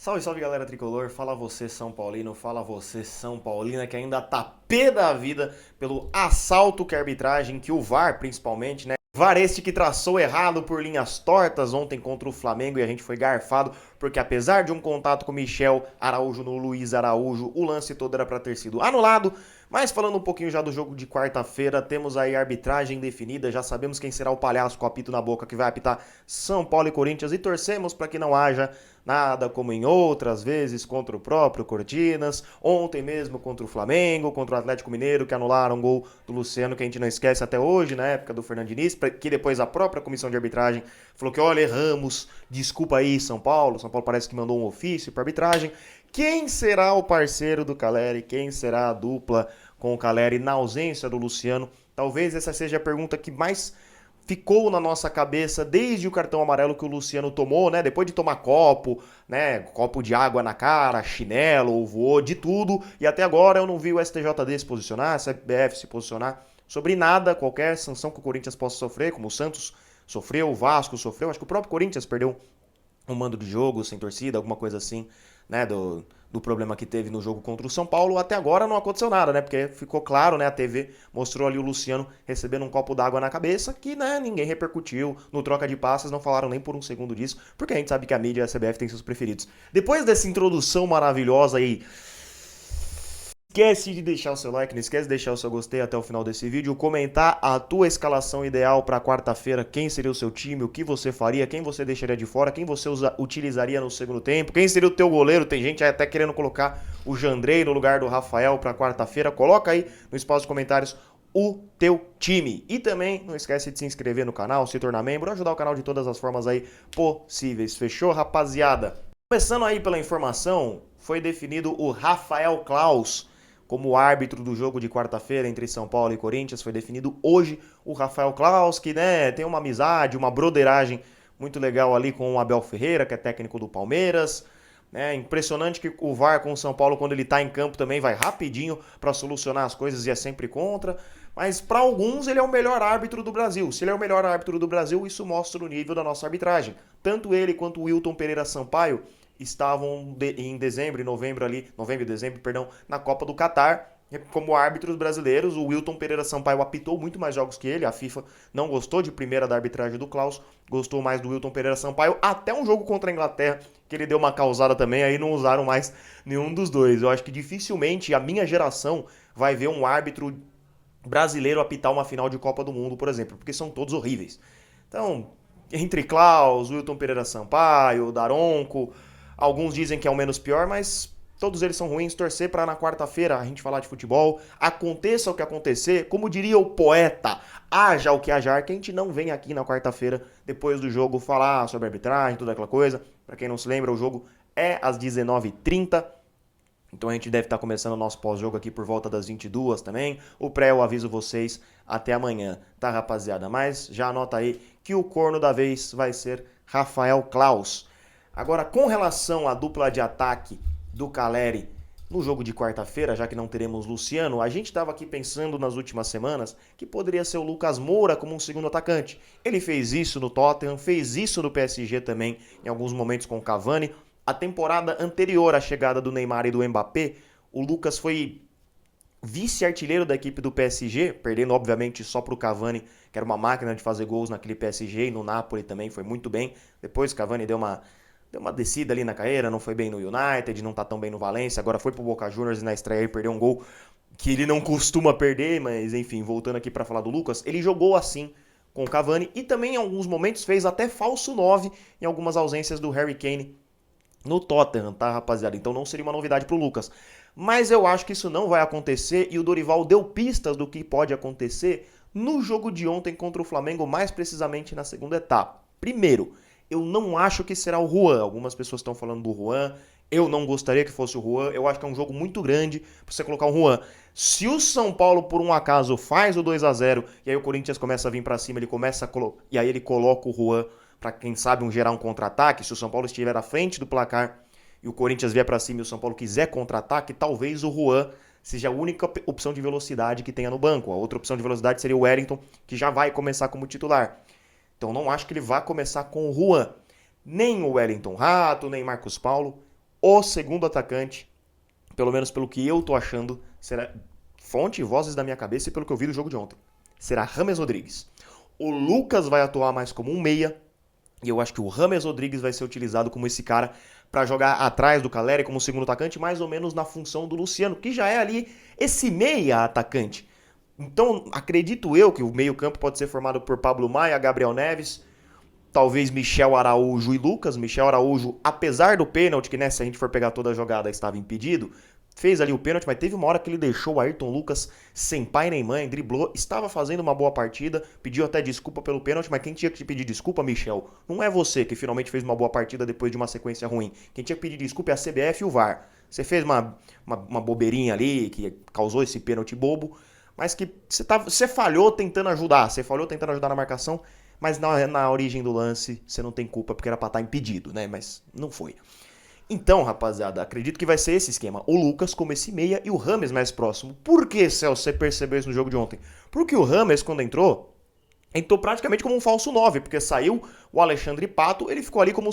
Salve, salve galera tricolor, fala você São Paulino, fala você São Paulina que ainda tá pé da vida pelo assalto que a arbitragem, que o VAR principalmente, né? VAR este que traçou errado por linhas tortas ontem contra o Flamengo e a gente foi garfado porque apesar de um contato com o Michel Araújo no Luiz Araújo, o lance todo era para ter sido anulado. Mas falando um pouquinho já do jogo de quarta-feira, temos aí a arbitragem definida, já sabemos quem será o palhaço com o apito na boca que vai apitar São Paulo e Corinthians e torcemos para que não haja nada como em outras vezes contra o próprio Cortinas, ontem mesmo contra o Flamengo, contra o Atlético Mineiro, que anularam o gol do Luciano, que a gente não esquece até hoje, na época do Fernando Diniz, que depois a própria comissão de arbitragem falou que, olha, erramos, desculpa aí São Paulo parece que mandou um ofício para arbitragem. Quem será o parceiro do Caleri? Quem será a dupla com o Caleri na ausência do Luciano? Talvez essa seja a pergunta que mais ficou na nossa cabeça desde o cartão amarelo que o Luciano tomou, né? Depois de tomar copo, né? Copo de água na cara, chinelo, voou, de tudo. E até agora eu não vi o STJD se posicionar, a CBF se posicionar sobre nada, qualquer sanção que o Corinthians possa sofrer, como o Santos sofreu, o Vasco sofreu, acho que o próprio Corinthians perdeu um mando de jogo sem torcida, alguma coisa assim, né, do problema que teve no jogo contra o São Paulo. Até agora não aconteceu nada, né, porque ficou claro, né, a TV mostrou ali o Luciano recebendo um copo d'água na cabeça, que, né, ninguém repercutiu no troca de passes, não falaram nem por um segundo disso, porque a gente sabe que a mídia e a CBF tem seus preferidos. Depois dessa introdução maravilhosa aí, esquece de deixar o seu like, não esquece de deixar o seu gostei até o final desse vídeo, comentar a tua escalação ideal para quarta-feira, quem seria o seu time, o que você faria, quem você deixaria de fora, quem você utilizaria no segundo tempo, quem seria o teu goleiro, tem gente até querendo colocar o Jandrei no lugar do Rafael para quarta-feira, coloca aí no espaço de comentários o teu time. E também não esquece de se inscrever no canal, se tornar membro, ajudar o canal de todas as formas aí possíveis. Fechou, rapaziada? Começando aí pela informação, foi definido o Rafael Claus como árbitro do jogo de quarta-feira entre São Paulo e Corinthians. Foi definido hoje o Rafael Claus, que, né, tem uma amizade, uma broderagem muito legal ali com o Abel Ferreira, que é técnico do Palmeiras. É impressionante que o VAR com o São Paulo, quando ele está em campo, também vai rapidinho para solucionar as coisas e é sempre contra. Mas para alguns ele é o melhor árbitro do Brasil. Se ele é o melhor árbitro do Brasil, isso mostra o nível da nossa arbitragem. Tanto ele quanto o Wilton Pereira Sampaio estavam em dezembro e novembro ali, novembro e dezembro, perdão, na Copa do Catar, como árbitros brasileiros. O Wilton Pereira Sampaio apitou muito mais jogos que ele, a FIFA não gostou de primeira da arbitragem do Klaus, gostou mais do Wilton Pereira Sampaio, até um jogo contra a Inglaterra, que ele deu uma causada também, aí não usaram mais nenhum dos dois. Eu acho que dificilmente a minha geração vai ver um árbitro brasileiro apitar uma final de Copa do Mundo, por exemplo, porque são todos horríveis. Então, entre Klaus, Wilton Pereira Sampaio, Daronco, alguns dizem que é o menos pior, mas todos eles são ruins. Torcer para na quarta-feira a gente falar de futebol, aconteça o que acontecer, como diria o poeta, haja o que hajar, que a gente não vem aqui na quarta-feira, depois do jogo, falar sobre arbitragem, toda aquela coisa. Para quem não se lembra, o jogo é às 19h30. Então a gente deve estar começando o nosso pós-jogo aqui por volta das 22 também. O pré eu aviso vocês até amanhã, tá, rapaziada? Mas já anota aí que o corno da vez vai ser Rafael Claus. Agora, com relação à dupla de ataque do Caleri no jogo de quarta-feira, já que não teremos Luciano, a gente estava aqui pensando nas últimas semanas que poderia ser o Lucas Moura como um segundo atacante. Ele fez isso no Tottenham, fez isso no PSG também, em alguns momentos com o Cavani. A temporada anterior à chegada do Neymar e do Mbappé, o Lucas foi vice-artilheiro da equipe do PSG, perdendo obviamente só para o Cavani, que era uma máquina de fazer gols naquele PSG, e no Napoli também foi muito bem. Depois o Cavani deu uma descida ali na carreira, não foi bem no United, não tá tão bem no Valência, agora foi pro Boca Juniors e na estreia ele perdeu um gol que ele não costuma perder, mas enfim, voltando aqui para falar do Lucas, ele jogou assim com o Cavani e também em alguns momentos fez até falso 9 em algumas ausências do Harry Kane no Tottenham, tá, rapaziada? Então não seria uma novidade pro Lucas. Mas eu acho que isso não vai acontecer e o Dorival deu pistas do que pode acontecer no jogo de ontem contra o Flamengo, mais precisamente na segunda etapa. Primeiro, eu não acho que será o Juan. Algumas pessoas estão falando do Juan. Eu não gostaria que fosse o Juan. Eu acho que é um jogo muito grande pra você colocar o Juan. Se o São Paulo, por um acaso, faz o 2-0 e aí o Corinthians começa a vir pra cima, ele começa a e aí ele coloca o Juan para quem sabe gerar um contra-ataque. Se o São Paulo estiver à frente do placar e o Corinthians vier para cima e o São Paulo quiser contra-ataque, talvez o Juan seja a única opção de velocidade que tenha no banco. A outra opção de velocidade seria o Wellington, que já vai começar como titular. Então não acho que ele vá começar com o Juan. Nem o Wellington Rato, nem Marcos Paulo. o segundo atacante, pelo menos pelo que eu tô achando, será fonte e vozes da minha cabeça e pelo que eu vi do jogo de ontem. Será James Rodrigues. O Lucas vai atuar mais como um meia, e eu acho que o James Rodrigues vai ser utilizado como esse cara para jogar atrás do Caleri como segundo atacante, mais ou menos na função do Luciano, que já é ali esse meia atacante. Então, acredito eu que o meio-campo pode ser formado por Pablo Maia, Gabriel Neves, talvez Michel Araújo e Lucas. Michel Araújo, apesar do pênalti, que se a gente for pegar toda a jogada estava impedido, fez ali o pênalti, mas teve uma hora que ele deixou o Ayrton Lucas sem pai nem mãe, driblou, estava fazendo uma boa partida, pediu até desculpa pelo pênalti, mas quem tinha que te pedir desculpa, Michel, não é você que finalmente fez uma boa partida depois de uma sequência ruim. Quem tinha que pedir desculpa é a CBF e o VAR. Você fez uma bobeirinha ali, que causou esse pênalti bobo, mas que você falhou tentando ajudar, na marcação, mas na origem do lance você não tem culpa porque era pra estar impedido, né? Mas não foi. Então, rapaziada, acredito que vai ser esse esquema. O Lucas como esse meia e o James mais próximo. Por que, Celso, você percebeu isso no jogo de ontem? Porque o James, quando entrou praticamente como um falso 9, porque saiu o Alexandre Pato, ele ficou ali como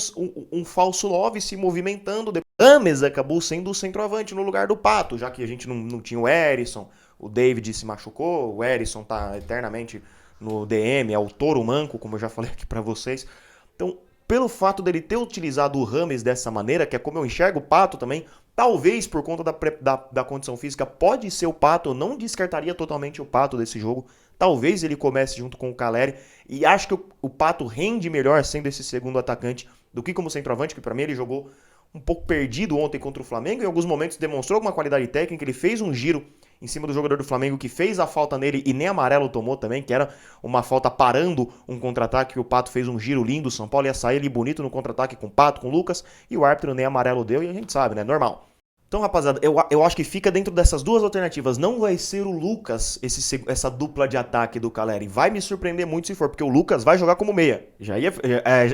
um falso 9 se movimentando. O James acabou sendo o centroavante no lugar do Pato, já que a gente não tinha o Erisson, o David se machucou, o Erisson tá eternamente no DM, é o touro manco, como eu já falei aqui pra vocês. Então, pelo fato dele ter utilizado o James dessa maneira, que é como eu enxergo o Pato também, talvez por conta da condição física, pode ser o Pato, eu não descartaria totalmente o Pato desse jogo, talvez ele comece junto com o Caleri, e acho que o Pato rende melhor sendo esse segundo atacante do que como centroavante, que pra mim ele jogou um pouco perdido ontem contra o Flamengo, em alguns momentos demonstrou alguma qualidade técnica, ele fez um giro em cima do jogador do Flamengo que fez a falta nele e nem amarelo tomou também, que era uma falta parando um contra-ataque, que o Pato fez um giro lindo, o São Paulo ia sair ali bonito no contra-ataque com o Pato, com o Lucas, e o árbitro nem amarelo deu, e a gente sabe, né, normal. Então, rapaziada, eu acho que fica dentro dessas duas alternativas. Não vai ser o Lucas essa dupla de ataque do Caleri. Vai me surpreender muito se for, porque o Lucas vai jogar como meia.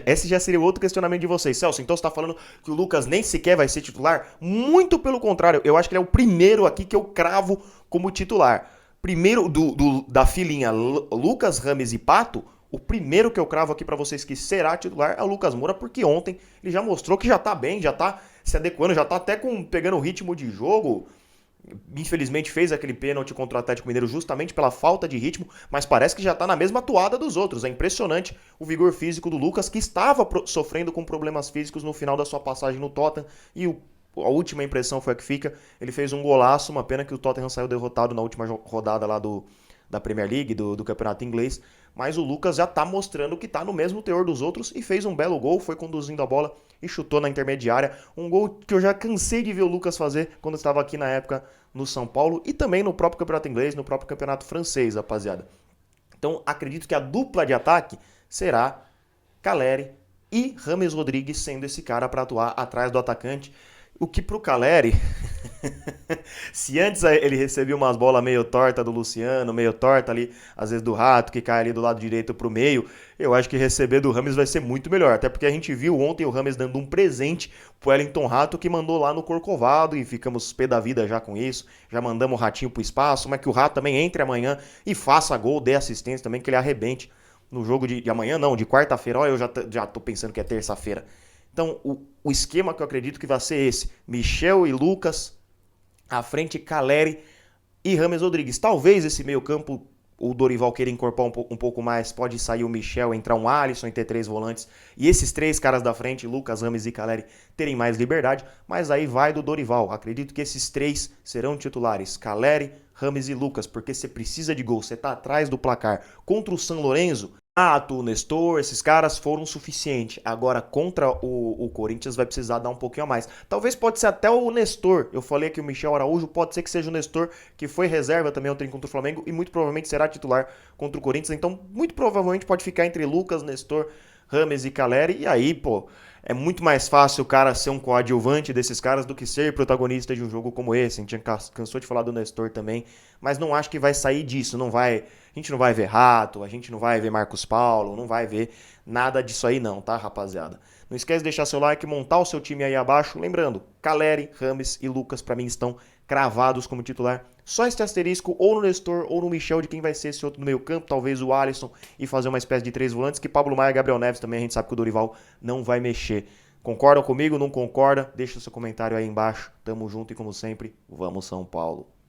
Esse já seria outro questionamento de vocês. Celso, então você tá falando que o Lucas nem sequer vai ser titular? Muito pelo contrário. Eu acho que ele é o primeiro aqui que eu cravo como titular. Primeiro da filinha Lucas, James e Pato. O primeiro que eu cravo aqui pra vocês que será titular é o Lucas Moura, porque ontem ele já mostrou que já tá bem, já tá se adequando, já tá até pegando o ritmo de jogo. Infelizmente fez aquele pênalti contra o Atlético Mineiro justamente pela falta de ritmo, mas parece que já tá na mesma toada dos outros. É impressionante o vigor físico do Lucas, que estava sofrendo com problemas físicos no final da sua passagem no Tottenham, e a última impressão foi a que fica. Ele fez um golaço, uma pena que o Tottenham saiu derrotado na última rodada lá da Premier League, do campeonato inglês, mas o Lucas já tá mostrando que tá no mesmo teor dos outros e fez um belo gol, foi conduzindo a bola e chutou na intermediária, um gol que eu já cansei de ver o Lucas fazer quando estava aqui na época no São Paulo e também no próprio campeonato inglês, no próprio campeonato francês, rapaziada. Então acredito que a dupla de ataque será Caleri e James Rodrigues sendo esse cara para atuar atrás do atacante, o que pro Caleri se antes ele recebia umas bolas meio torta do Luciano, meio torta ali, às vezes do Rato, que cai ali do lado direito pro meio, eu acho que receber do James vai ser muito melhor. Até porque a gente viu ontem o James dando um presente pro Wellington Rato, que mandou lá no Corcovado, e ficamos pé da vida já com isso. Já mandamos o Ratinho pro espaço, mas que o Rato também entre amanhã e faça gol, dê assistência também, que ele arrebente no jogo de amanhã, não, de quarta-feira. Olha, eu já tô pensando que é terça-feira. Então, o esquema que eu acredito que vai ser esse: Michel e Lucas, à frente Caleri e James Rodrigues. Talvez esse meio campo o Dorival queira incorporar um pouco mais, pode sair o Michel, entrar um Alisson e ter três volantes, e esses três caras da frente, Lucas, James e Caleri, terem mais liberdade, mas aí vai do Dorival. Acredito que esses três serão titulares: Caleri, James e Lucas, porque você precisa de gol, você tá atrás do placar. Contra o São Lourenço, o Nestor, esses caras foram suficiente. Agora, contra o Corinthians, vai precisar dar um pouquinho a mais. Talvez pode ser até o Nestor. Eu falei que o Michel Araújo pode ser que seja o Nestor, que foi reserva também ontem contra o Flamengo e muito provavelmente será titular contra o Corinthians. Então, muito provavelmente pode ficar entre Lucas, Nestor, James e Caleri. E aí, pô, é muito mais fácil o cara ser um coadjuvante desses caras do que ser protagonista de um jogo como esse. A gente cansou de falar do Nestor também, mas não acho que vai sair disso. A gente não vai ver Rato, a gente não vai ver Marcos Paulo, não vai ver nada disso aí não, tá, rapaziada? Não esquece de deixar seu like, montar o seu time aí abaixo. Lembrando, Caleri, James e Lucas pra mim estão cravados como titular. Só esse asterisco ou no Nestor ou no Michel de quem vai ser esse outro no meio campo, talvez o Alisson, e fazer uma espécie de três volantes, que Pablo Maia e Gabriel Neves também a gente sabe que o Dorival não vai mexer. Concordam comigo? Não concorda? Deixa o seu comentário aí embaixo. Tamo junto e como sempre, vamos São Paulo.